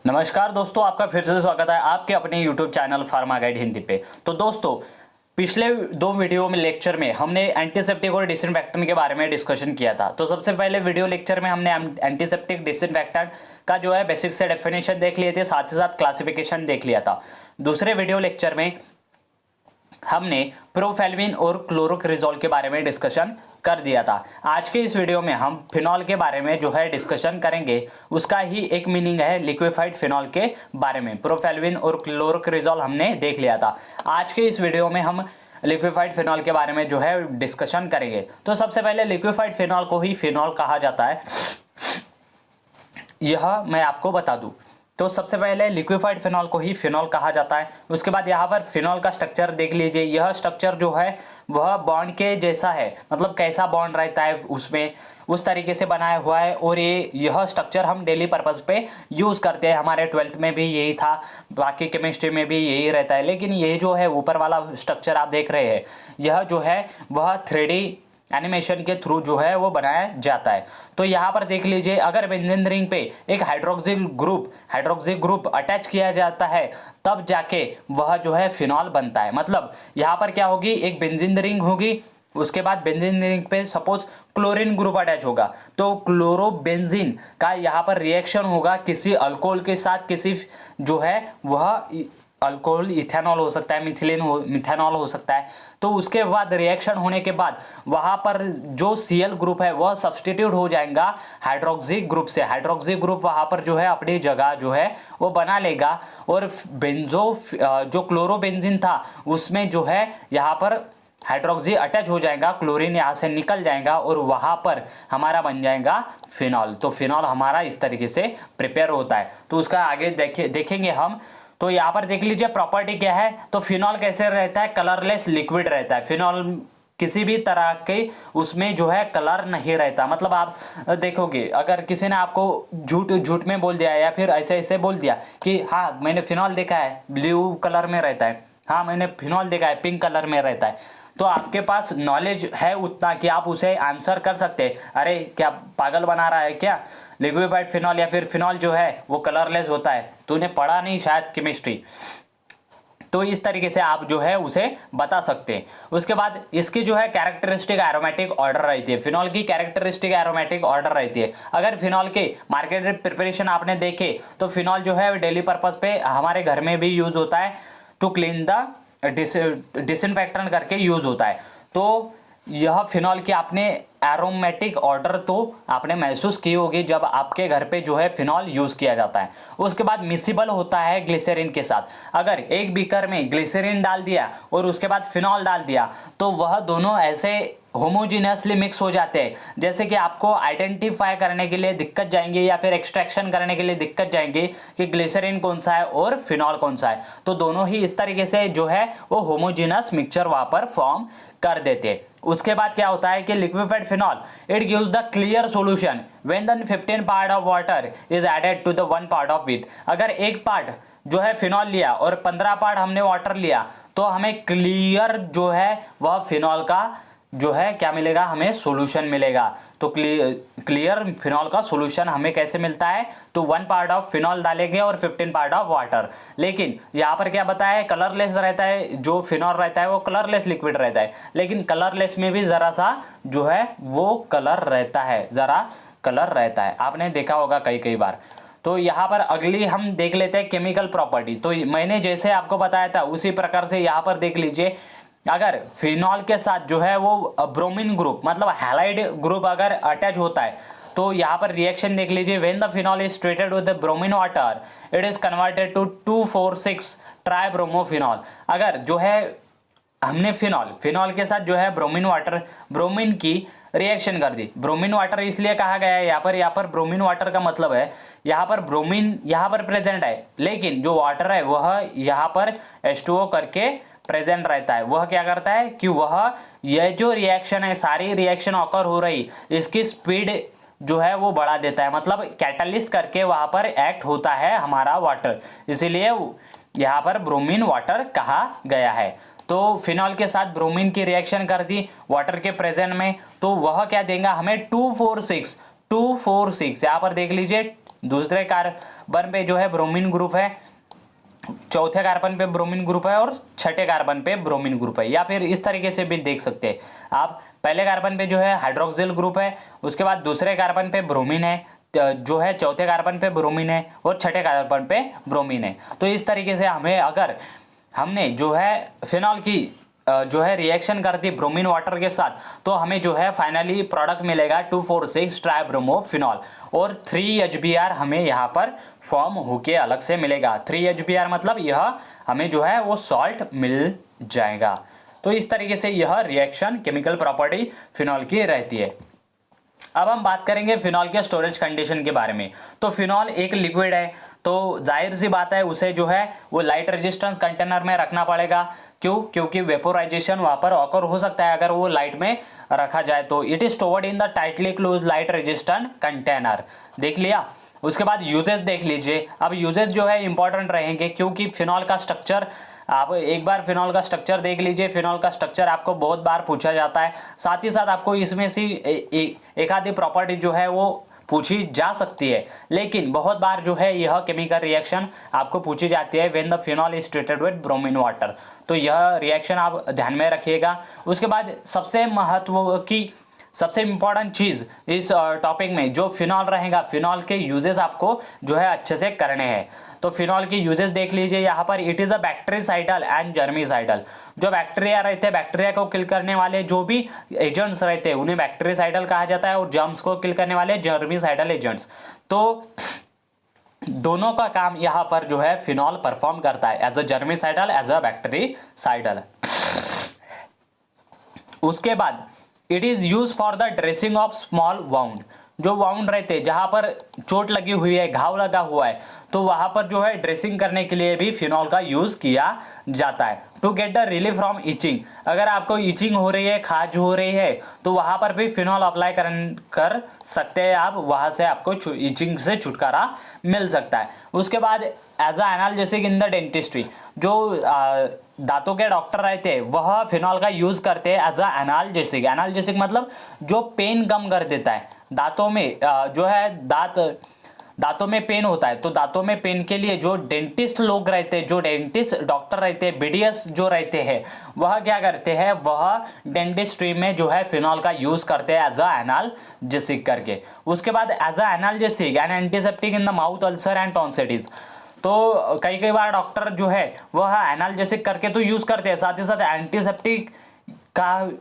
नमस्कार दोस्तों, आपका फिर से स्वागत है आपके अपने YouTube channel pharma guide Hindi पे। तो दोस्तों, पिछले दो वीडियो में लेक्चर में हमने एंटीसेप्टिक और डिसइंफेक्टेंट के बारे में डिस्कशन किया था। तो सबसे पहले वीडियो लेक्चर में हमने एंटीसेप्टिक डिसइंफेक्टेंट का जो है बेसिक से डेफिनेशन देख लिए थे, साथ ही साथ क्लासिफिकेशन देख लिया था। दूसरे वीडियो लेक्चर में हमने प्रोफेल्विन और क्लोरोक्रिजोल के बारे में डिस्कशन कर दिया था। आज के इस वीडियो में हम फिनॉल के बारे में जो है डिस्कशन करेंगे। उसका ही एक मीनिंग है लिक्विफाइड फिनॉल के बारे में। प्रोफेल्विन और क्लोरोक्रिजोल हमने देख लिया था। आज के इस वीडियो में हम लिक्विफाइड फिनॉल के बारे में जो है डिस्कशन करेंगे। तो सबसे पहले लिक्विफाइड फिनॉल को ही फिनॉल कहा जाता है, यह मैं आपको बता दूं। तो सबसे पहले लिक्विफाइड फिनॉल को ही फिनॉल कहा जाता है। उसके बाद यहाँ पर फिनॉल का स्ट्रक्चर देख लीजिए। यह स्ट्रक्चर जो है वह बॉन्ड के जैसा है, मतलब कैसा बॉन्ड रहता है उसमें उस तरीके से बनाया हुआ है। और यह स्ट्रक्चर हम डेली पर्पस पे यूज़ करते हैं। हमारे 12th में भी यही था, बाकी केमिस्ट्री में भी यही रहता है। लेकिन ये जो है ऊपर वाला स्ट्रक्चर आप देख रहे हैं, यह जो है वह 3D एनिमेशन के थ्रू जो है वो बनाया जाता है। तो यहाँ पर देख लीजिए, अगर बेंजीन रिंग पे एक हाइड्रोक्सिल ग्रुप अटैच किया जाता है तब जाके वह जो है फिनॉल बनता है। मतलब यहाँ पर क्या होगी, एक बेंजीन रिंग होगी, उसके बाद बेंजीन रिंग पे सपोज क्लोरीन ग्रुप अटैच होगा, तो क्लोरोबेंजीन का यहाँ पर रिएक्शन होगा किसी अल्कोहल के साथ। किसी जो है वह अल्कोहल इथेनॉल हो सकता है, मिथेनॉल हो सकता है। तो उसके बाद रिएक्शन होने के बाद वहाँ पर जो Cl ग्रुप है वह सब्सटीट्यूट हो जाएगा हाइड्रोक्सी ग्रुप से। हाइड्रोक्सी ग्रुप वहाँ पर जो है अपनी जगह जो है वो बना लेगा। और जो क्लोरोबेंजीन था उसमें जो है यहाँ पर हाइड्रोक्सी अटैच हो जाएगा, क्लोरीन यहाँ से निकल जाएगा और वहाँ पर हमारा बन जाएगा फिनॉल। तो फिनॉल हमारा इस तरीके से प्रिपेयर होता है। तो उसका आगे देखेंगे हम। तो यहाँ पर देख लीजिए प्रॉपर्टी क्या है। तो फिनॉल कैसे रहता है, कलरलेस लिक्विड रहता है। फिनॉल किसी भी तरह के उसमें जो है कलर नहीं रहता। मतलब आप देखोगे, अगर किसी ने आपको झूठ में बोल दिया या फिर ऐसे बोल दिया कि हाँ मैंने फिनॉल देखा है ब्लू कलर में रहता है, हाँ मैंने फिनॉल देखा है पिंक कलर में रहता है, तो आपके पास नॉलेज है उतना कि आप उसे आंसर कर सकते हैं, अरे क्या पागल बना रहा है क्या, लिक्विफाइड फिनॉल या फिर फिनॉल जो है वो कलरलेस होता है, तूने पढ़ा नहीं शायद केमिस्ट्री। तो इस तरीके से आप जो है उसे बता सकते हैं। उसके बाद इसकी जो है कैरेक्टरिस्टिक एरोमेटिक ऑर्डर रहती है। फिनॉल की कैरेक्टरिस्टिक एरोमेटिक ऑर्डर रहती है। अगर फिनॉल के मार्केटेड प्रिपरेशन आपने देखे तो फिनॉल जो है डेली पर्पस पे हमारे घर में भी यूज होता है, टू क्लीन द डिसइंफेक्टेंट करके यूज होता है। तो यह फिनॉल की आपने एरोमेटिक ऑर्डर तो आपने महसूस की होगी जब आपके घर पे जो है फिनॉल यूज किया जाता है। उसके बाद मिसिबल होता है ग्लिसरीन के साथ। अगर एक बीकर में ग्लिसरीन डाल दिया और उसके बाद फिनॉल डाल दिया तो वह दोनों ऐसे होमोजीनियसली मिक्स हो जाते हैं, जैसे कि आपको आइडेंटिफाई करने के लिए दिक्कत जाएंगे या फिर एक्सट्रैक्शन करने के लिए दिक्कत जाएंगे कि ग्लिसरीन कौन सा है और फिनॉल कौन सा है। तो दोनों ही इस तरीके से जो है वो होमोजीनियस मिक्सचर वहां पर फॉर्म कर देते हैं। उसके बाद क्या होता है कि liquefied phenol it gives the clear solution when the 15 part of water is added to the 1 part of it. अगर एक पार्ट जो है फिनॉल लिया और 15 पार्ट हमने वाटर लिया तो हमें क्लियर जो है वह फिनॉल का जो है क्या मिलेगा, हमें सॉल्यूशन मिलेगा। तो क्लियर फिनॉल का सॉल्यूशन हमें कैसे मिलता है, तो 1 पार्ट ऑफ फिनॉल डालेंगे और 15 पार्ट ऑफ वाटर। लेकिन यहाँ पर क्या बताया, कलरलेस रहता है। जो फिनॉल रहता है वो कलरलेस लिक्विड रहता है, लेकिन कलरलेस में भी ज़रा सा जो है वो कलर रहता है, ज़रा कलर रहता है, आपने देखा होगा कई बार। तो यहाँ पर अगली हम देख लेते हैं केमिकल प्रॉपर्टी। तो मैंने जैसे आपको बताया था उसी प्रकार से यहाँ पर देख लीजिए, अगर फिनॉल के साथ जो है वो ब्रोमीन ग्रुप मतलब हैलाइड ग्रुप अगर अटैच होता है तो यहाँ पर रिएक्शन देख लीजिए। When the phenol is treated with the bromine water it is converted to 2,4,6 tribromophenol. अगर जो है हमने फिनॉल के साथ जो है ब्रोमीन की रिएक्शन कर दी। ब्रोमीन वाटर इसलिए कहा गया है यहाँ पर ब्रोमीन वाटर का मतलब है यहाँ पर ब्रोमीन यहाँ पर प्रेजेंट है, लेकिन जो वाटर है वह यहाँ पर H2O करके प्रेजेंट रहता है। वह क्या करता है कि वह यह जो रिएक्शन है, सारी रिएक्शन ऑकर हो रही, इसकी स्पीड जो है वो बढ़ा देता है। मतलब कैटलिस्ट करके वहां पर एक्ट होता है हमारा वाटर, इसीलिए यहाँ पर ब्रोमीन वाटर कहा गया है। तो फिनॉल के साथ ब्रोमीन की रिएक्शन कर दी वाटर के प्रेजेंट में, तो वह क्या देगा हमें 2,4,6 यहाँ पर देख लीजिए दूसरे कार्बन पे जो है ब्रोमीन ग्रुप है, चौथे कार्बन पे ब्रोमीन ग्रुप है और छठे कार्बन पे ब्रोमीन ग्रुप है। या फिर इस तरीके से भी देख सकते हैं आप, पहले कार्बन पे जो है हाइड्रोक्सिल ग्रुप है, उसके बाद दूसरे कार्बन पे ब्रोमीन है, जो है चौथे कार्बन पे ब्रोमीन है और छठे कार्बन पे ब्रोमीन है। तो इस तरीके से हमें, अगर हमने जो है फिनॉल की जो है रिएक्शन कर दी ब्रोमीन वाटर के साथ, तो हमें जो है फाइनली प्रोडक्ट मिलेगा 2,4,6 ट्राइब्रोमोफिनॉल और 3HBr हमें यहाँ पर फॉर्म होके अलग से मिलेगा। 3HBr मतलब यह हमें जो है वो सॉल्ट मिल जाएगा। तो इस तरीके से यह रिएक्शन केमिकल प्रॉपर्टी फिनॉल की रहती है। अब हम बात करेंगे फिनॉल के स्टोरेज कंडीशन के बारे में। तो फिनॉल एक लिक्विड है, तो जाहिर सी बात है उसे जो है वो लाइट रेजिस्टेंस कंटेनर में रखना पड़ेगा। क्यों? क्योंकि वेपोराइजेशन वहां पर ऑकर हो सकता है अगर वो लाइट में रखा जाए तो। It is stored in the tightly close light resistant container. देख लिया। उसके बाद यूजेस देख लीजिए। अब यूजेस जो है इंपॉर्टेंट रहेंगे, क्योंकि फिनॉल का स्ट्रक्चर, आप एक बार फिनॉल का स्ट्रक्चर देख लीजिए। फिनॉल का स्ट्रक्चर आपको बहुत बार पूछा जाता है, साथ ही साथ आपको इसमें से एक आधी प्रॉपर्टी जो है वो पूछी जा सकती है, लेकिन बहुत बार जो है यह केमिकल रिएक्शन आपको पूछी जाती है when the phenol is treated with bromine water. तो यह रिएक्शन आप ध्यान में रखिएगा। उसके बाद सबसे इंपॉर्टेंट चीज़ इस टॉपिक में जो फिनॉल रहेगा, फिनॉल के यूजेस आपको जो है अच्छे से करने हैं। तो फिनॉल के यूजेस देख लीजिए यहाँ पर। It is a bactericidal and germicidal. जो बैक्टीरिया रहते हैं, बैक्टीरिया को किल करने वाले जो भी एजेंट्स रहते हैं उन्हें बैक्टीरिसाइडल कहा जाता है, और जर्म्स को किल करने वाले जर्मिसाइडल एजेंट्स। तो दोनों का काम यहाँ पर जो है फिनॉल परफॉर्म करता है, as a germicidal, as a bactericidal. उसके बाद it is use for the dressing of small wound. जो वाउंड रहते हैं, जहां पर चोट लगी हुई है, घाव लगा हुआ है, तो वहां पर जो है ड्रेसिंग करने के लिए भी फिनॉल का यूज किया जाता है। To get the relief from itching. अगर आपको इचिंग हो रही है, खाज हो रही है, तो वहां पर भी फिनॉल अप्लाई कर सकते हैं आप, वहां से आपको इचिंग से छुटकारा मिल सकता है। उसके बाद as a analgesic in the dentistry. जो दांतों के डॉक्टर रहते हैं वह फिनॉल का यूज करते हैं एज अ एनाल्जेसिक। एनाल्जेसिक मतलब जो पेन कम कर देता है दांतों में, जो है दांतों में पेन होता है, तो दांतों में पेन के लिए जो डेंटिस्ट लोग रहते हैं, जो डेंटिस्ट डॉक्टर रहते हैं, बीडीएस जो रहते हैं, वह क्या करते हैं, वह डेंटिस्ट्री में जो है फिनॉल का यूज करते हैं एज अ एनाल्जेसिक करके। उसके बाद as a analgesic and antiseptic in the mouth ulcer and tonsillitis. तो कई बार डॉक्टर जो है वह एनाल्जेसिक करके तो यूज करते हैं, साथ ही साथ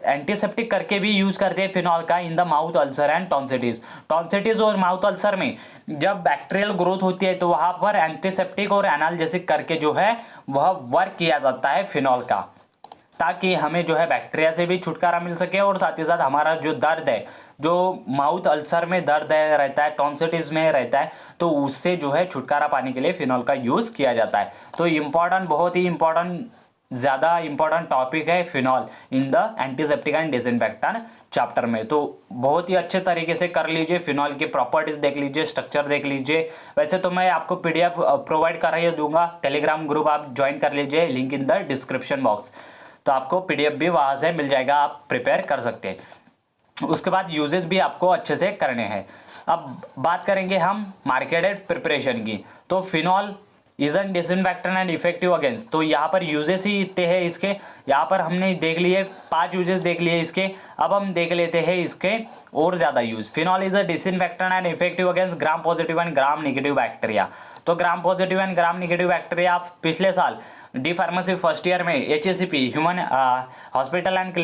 एंटीसेप्टिक करके भी यूज करते हैं फिनॉल का in the mouth ulcer and tonsillitis और माउथ अल्सर में जब बैक्टीरियल ग्रोथ होती है, तो वहां पर एंटीसेप्टिक और एनाल्जेसिक करके जो है वह वर्क किया जाता है फिनॉल का, ताकि हमें जो है बैक्टीरिया से भी छुटकारा मिल सके, और साथ ही साथ हमारा जो दर्द है, जो माउथ अल्सर में दर्द है रहता है, टॉन्सिटिस में रहता है, तो उससे जो है छुटकारा पाने के लिए फिनॉल का यूज किया जाता है। तो इम्पॉर्टेंट, बहुत ही इम्पॉर्टेंट, ज़्यादा इंपॉर्टेंट टॉपिक है phenol in the antiseptic and disinfectant chapter में। तो बहुत ही अच्छे तरीके से कर लीजिए, फिनॉल की प्रॉपर्टीज देख लीजिए, स्ट्रक्चर देख लीजिए। वैसे तो मैं आपको पीडीएफ प्रोवाइड कर ही दूंगा, टेलीग्राम ग्रुप आप ज्वाइन कर लीजिए, link in the description box. तो आपको पीडीएफ भी वहाँ से मिल जाएगा, आप प्रिपेयर कर सकते हैं। उसके बाद यूजेस भी आपको अच्छे से करने हैं। अब बात करेंगे हम मार्केटेड प्रिपरेशन की। तो phenol is an disinfectant and effective against. तो यहाँ पर यूजेस ही इतने हैं इसके। यहाँ पर हमने देख लिए 5 यूजेस देख लिए इसके। अब हम देख लेते हैं इसके और ज़्यादा use. Phenol is a disinfectant and effective against gram positive and gram negative bacteria. तो gram positive and gram negative bacteria आप पिछले साल डी फार्मेसी फर्स्ट ईयर में HACP human hospital and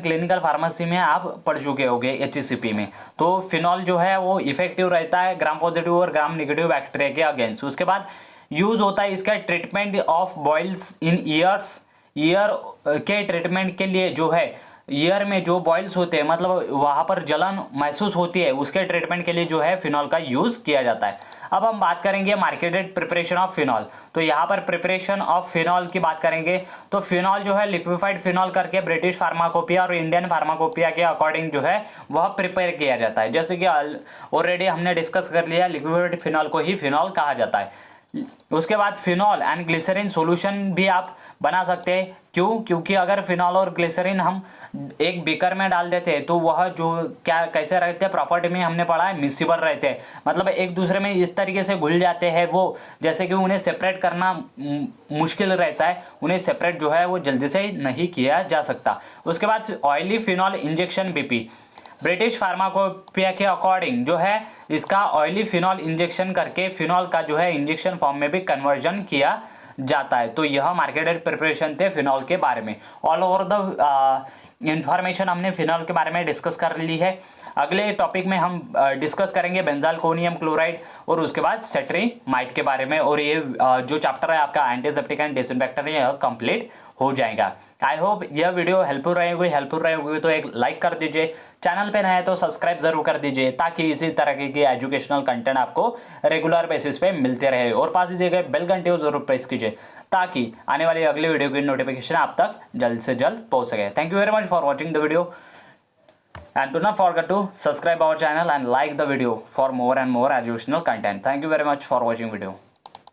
clinical pharmacy में आप पढ़ चुके होंगे HACP में। तो फिनॉल जो है वो इफेक्टिव रहता है ग्राम पॉजिटिव और ग्राम नेगेटिव बैक्टीरिया के अगेंस्ट। उसके बाद यूज होता है इसका treatment of boils in ears. Ear के ट्रीटमेंट के लिए जो है, ईयर में जो बॉइल्स होते हैं, मतलब वहाँ पर जलन महसूस होती है, उसके ट्रीटमेंट के लिए जो है फिनॉल का यूज़ किया जाता है। अब हम बात करेंगे मार्केटेड प्रिपरेशन ऑफ फिनॉल। तो यहाँ पर प्रिपरेशन ऑफ फिनॉल की बात करेंगे। तो फिनॉल जो है लिक्विफाइड फिनॉल करके ब्रिटिश फार्माकोपिया और इंडियन फार्माकोपिया के अकॉर्डिंग जो है वह प्रिपेयर किया जाता है। जैसे कि ऑलरेडी हमने डिस्कस कर लिया, लिक्विफाइड फिनॉल को ही फिनॉल कहा जाता है। उसके बाद फिनॉल एंड ग्लिसरीन सॉल्यूशन भी आप बना सकते हैं। क्यों? क्योंकि अगर फिनॉल और ग्लिसरीन हम एक बीकर में डाल देते हैं तो वह जो क्या कैसे रहते हैं, प्रॉपर्टी में हमने पढ़ा है मिक्सिबल रहते हैं, मतलब एक दूसरे में इस तरीके से घुल जाते हैं वो, जैसे कि उन्हें सेपरेट करना मुश्किल रहता है, उन्हें सेपरेट जो है वो जल्दी से नहीं किया जा सकता। उसके बाद oily phenol injection BP, British pharmacopoeia के अकॉर्डिंग जो है इसका ऑयली फिनॉल इंजेक्शन करके फिनॉल का जो है इंजेक्शन फॉर्म में भी कन्वर्जन किया जाता है। तो यह मार्केटेड प्रिपरेशन थे फिनॉल के बारे में। ऑल ओवर द इंफॉर्मेशन हमने फिनॉल के बारे में डिस्कस कर ली है। अगले टॉपिक में हम डिस्कस करेंगे बेंजालकोनियम क्लोराइड और उसके बाद सेट्रीमाइड के बारे में, और ये जो चैप्टर है आपका एंटीसेप्टिक एंड डिसइंफेक्टेंट यह कंप्लीट हो जाएगा। आई होप यह वीडियो हेल्पफुल रहेगी तो एक लाइक कर दीजिए, चैनल पे नए हैं तो सब्सक्राइब जरूर कर दीजिए ताकि इसी तरह की एजुकेशनल कंटेंट आपको रेगुलर बेसिस पे मिलते रहे, और पास ही दिए गए बेल घंटे को जरूर प्रेस कीजिए ताकि आने वाली अगले वीडियो की नोटिफिकेशन आप तक जल्द से जल्द पहुंच सके। Thank you very much for watching the video and do not forget to subscribe our channel and like the video for more and more educational content. Thank you very much for watching video.